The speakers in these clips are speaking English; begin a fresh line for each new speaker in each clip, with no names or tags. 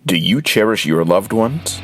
Do you cherish your loved ones?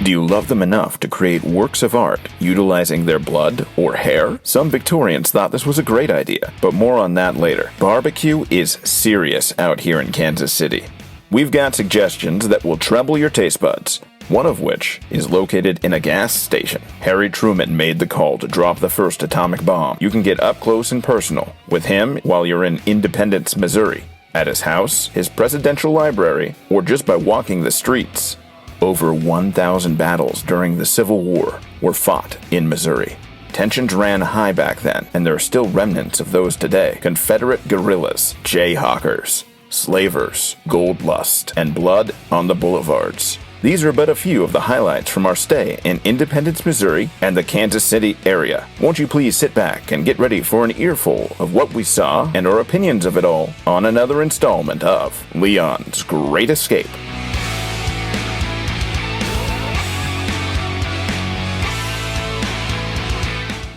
Do you love them enough to create works of art utilizing their blood or hair? Some Victorians thought this was a great idea, but more on that later. Barbecue is serious out here in Kansas City. We've got suggestions that will treble your taste buds, one of which is located in a gas station. Harry Truman made the call to drop the first atomic bomb. You can get up close and personal with him while you're in Independence, Missouri, at his house, his presidential library, or just by walking the streets. Over 1,000 battles during the Civil War were fought in Missouri. Tensions ran high back then, and there are still remnants of those today. Confederate guerrillas, jayhawkers, slavers, gold lust, and blood on the boulevards. These are but a few of the highlights from our stay in Independence, Missouri and the Kansas City area. Won't you please sit back and get ready for an earful of what we saw and our opinions of it all on another installment of Leon's Great Escape.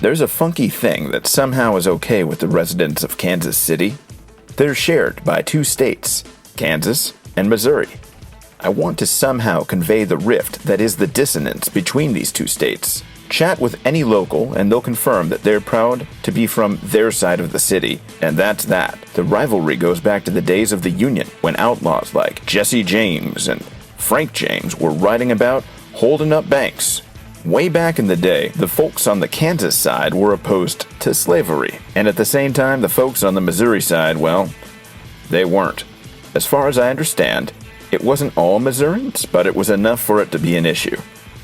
There's a funky thing that somehow is okay with the residents of Kansas City. They're shared by two states, Kansas and Missouri. I want to somehow convey the rift that is the dissonance between these two states. Chat with any local and they'll confirm that they're proud to be from their side of the city, and that's that. The rivalry goes back to the days of the Union, when outlaws like Jesse James and Frank James were riding about holding up banks. Way back in the day, the folks on the Kansas side were opposed to slavery, and at the same time, the folks on the Missouri side, well, they weren't. As far as I understand, it wasn't all Missourians, but it was enough for it to be an issue.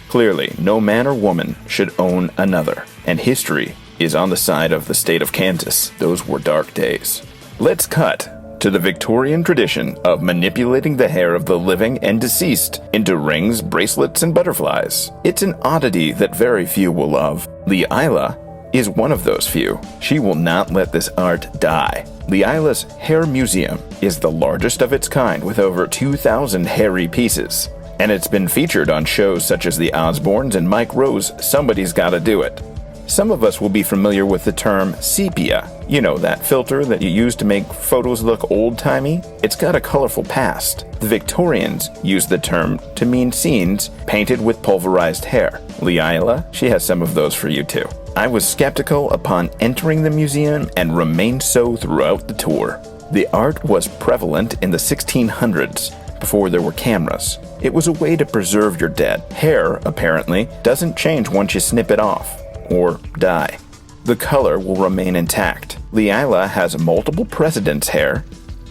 Clearly, no man or woman should own another, and history is on the side of the state of Kansas. Those were dark days. Let's cut to the Victorian tradition of manipulating the hair of the living and deceased into rings, bracelets, and butterflies. It's an oddity that very few will love. Leila is one of those few. She will not let this art die. The Eyeless Hair Museum is the largest of its kind with over 2,000 hairy pieces, and it's been featured on shows such as The Osbournes and Mike Rowe's Somebody's Gotta Do It. Some of us will be familiar with the term sepia. You know, that filter that you use to make photos look old-timey? It's got a colorful past. The Victorians used the term to mean scenes painted with pulverized hair. Leila, she has some of those for you too. I was skeptical upon entering the museum and remained so throughout the tour. The art was prevalent in the 1600s, before there were cameras. It was a way to preserve your dead. Hair, apparently, doesn't change once you snip it off or die. The color will remain intact. Leila has multiple presidents' hair,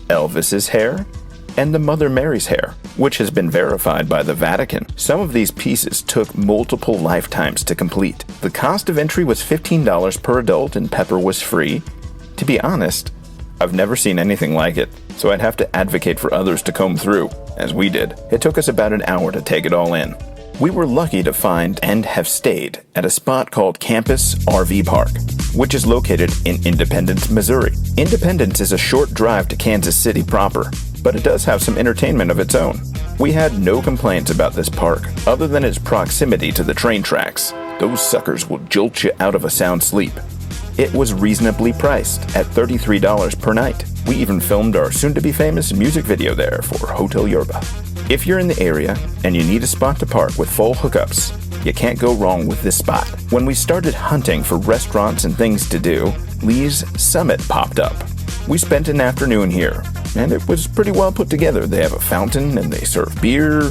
Elvis's hair, and the Mother Mary's hair, which has been verified by the Vatican. Some of these pieces took multiple lifetimes to complete. The cost of entry was $15 per adult and pepper was free. To be honest, I've never seen anything like it, so I'd have to advocate for others to comb through, as we did. It took us about an hour to take it all in. We were lucky to find and have stayed at a spot called Campus RV Park, which is located in Independence, Missouri. Independence is a short drive to Kansas City proper, but it does have some entertainment of its own. We had no complaints about this park, other than its proximity to the train tracks. Those suckers will jolt you out of a sound sleep. It was reasonably priced at $33 per night. We even filmed our soon-to-be-famous music video there for Hotel Yerba. If you're in the area and you need a spot to park with full hookups, you can't go wrong with this spot. When we started hunting for restaurants and things to do, Lee's Summit popped up. We spent an afternoon here, and it was pretty well put together. They have a fountain and they serve beer,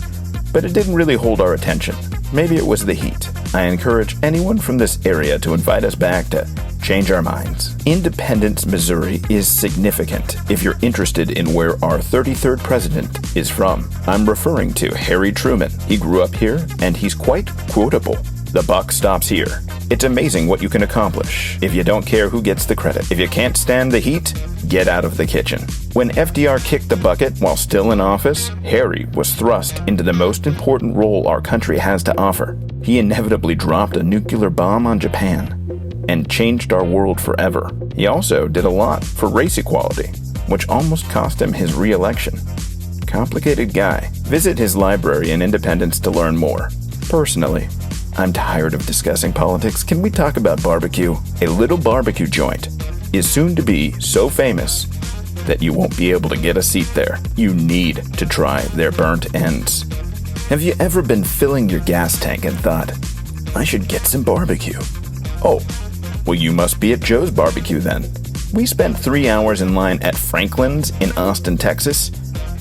but it didn't really hold our attention. Maybe it was the heat. I encourage anyone from this area to invite us back to change our minds. Independence, Missouri is significant if you're interested in where our 33rd president is from. I'm referring to Harry Truman. He grew up here, and he's quite quotable. The buck stops here. It's amazing what you can accomplish if you don't care who gets the credit. If you can't stand the heat, get out of the kitchen. When FDR kicked the bucket while still in office, Harry was thrust into the most important role our country has to offer. He inevitably dropped a nuclear bomb on Japan and changed our world forever. He also did a lot for race equality, which almost cost him his re-election. Complicated guy. Visit his library in Independence to learn more. Personally, I'm tired of discussing politics. Can we talk about barbecue? A little barbecue joint is soon to be so famous that you won't be able to get a seat there. You need to try their burnt ends. Have you ever been filling your gas tank and thought, I should get some barbecue? Oh, well, you must be at Joe's Barbecue then. We spent 3 hours in line at Franklin's in Austin, Texas.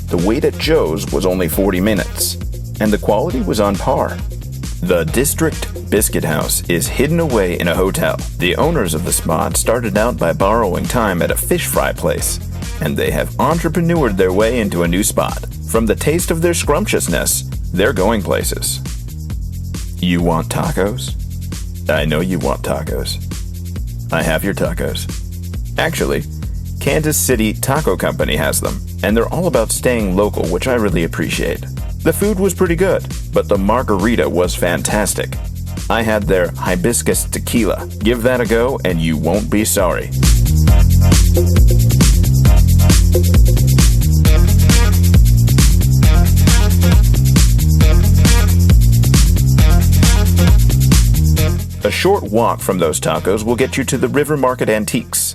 The wait at Joe's was only 40 minutes, and the quality was on par. The District Biscuit House is hidden away in a hotel. The owners of the spot started out by borrowing time at a fish fry place, and they have entrepreneured their way into a new spot. From the taste of their scrumptiousness, they're going places. You want tacos? I know you want tacos. I have your tacos. Actually, Kansas City Taco Company has them, and they're all about staying local, which I really appreciate. The food was pretty good, but the margarita was fantastic. I had their hibiscus tequila. Give that a go, and you won't be sorry. A short walk from those tacos will get you to the River Market Antiques,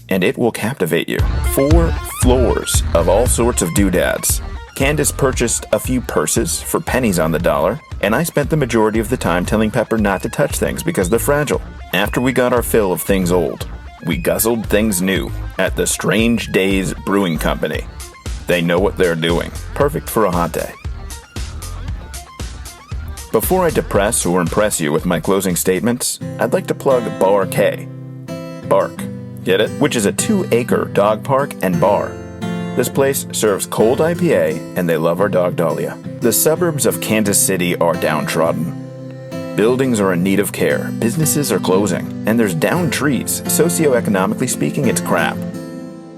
and it will captivate you. 4 floors of all sorts of doodads. Candace purchased a few purses for pennies on the dollar, and I spent the majority of the time telling Pepper not to touch things because they're fragile. After we got our fill of things old, we guzzled things new at the Strange Days Brewing Company. They know what they're doing. Perfect for a hot day. Before I depress or impress you with my closing statements, I'd like to plug Bar K. Bark, get it? Which is a 2-acre dog park and bar. This place serves cold IPA, and they love our dog Dahlia. The suburbs of Kansas City are downtrodden. Buildings are in need of care, businesses are closing, and there's downed trees. Socioeconomically speaking, it's crap.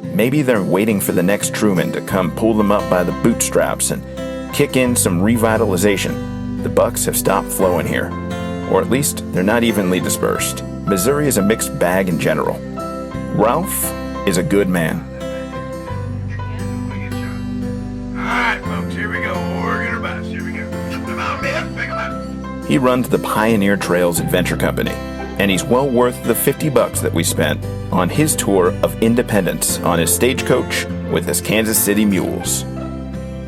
Maybe they're waiting for the next Truman to come pull them up by the bootstraps and kick in some revitalization. The bucks have stopped flowing here, or at least they're not evenly dispersed. Missouri is a mixed bag in general. Ralph is a good man.
Alright, folks, here we go. Oregon or bus. Here we go. Come on, man. Pick 'em up.
He runs the Pioneer Trails Adventure Company, and he's well worth the $50 that we spent on his tour of independence on his stagecoach with his Kansas City mules.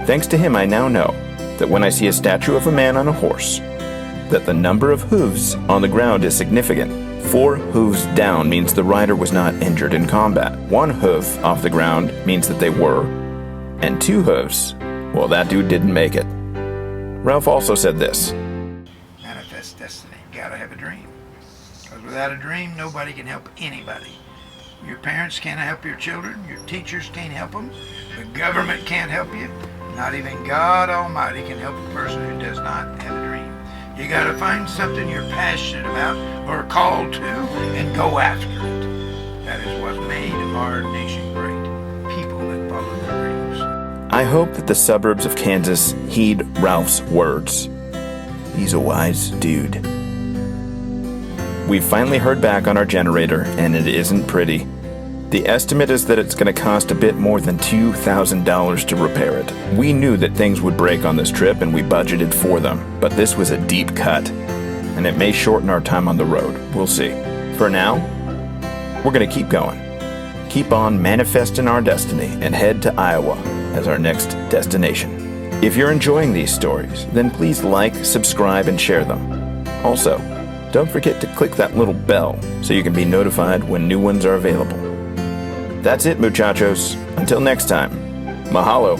Thanks to him, I now know that when I see a statue of a man on a horse, that the number of hooves on the ground is significant. 4 hooves down means the rider was not injured in combat. 1 hoof off the ground means that they were, and 2 hooves, well, that dude didn't make it. Ralph also said this.
Manifest destiny. Gotta have a dream. Because without a dream, nobody can help anybody. Your parents can't help your children. Your teachers can't help them. The government can't help you. Not even God Almighty can help a person who does not have a dream. You gotta find something you're passionate about or called to and go after it. That is what made our nation great. People that follow their dreams.
I hope that the suburbs of Kansas heed Ralph's words. He's a wise dude. We've finally heard back on our generator, and it isn't pretty. The estimate is that it's going to cost a bit more than $2,000 to repair it. We knew that things would break on this trip, and we budgeted for them, but this was a deep cut, and it may shorten our time on the road. We'll see. For now, we're going to keep going. Keep on manifesting our destiny and head to Iowa as our next destination. If you're enjoying these stories, then please like, subscribe, and share them. Also, don't forget to click that little bell so you can be notified when new ones are available. That's it, muchachos. Until next time, mahalo.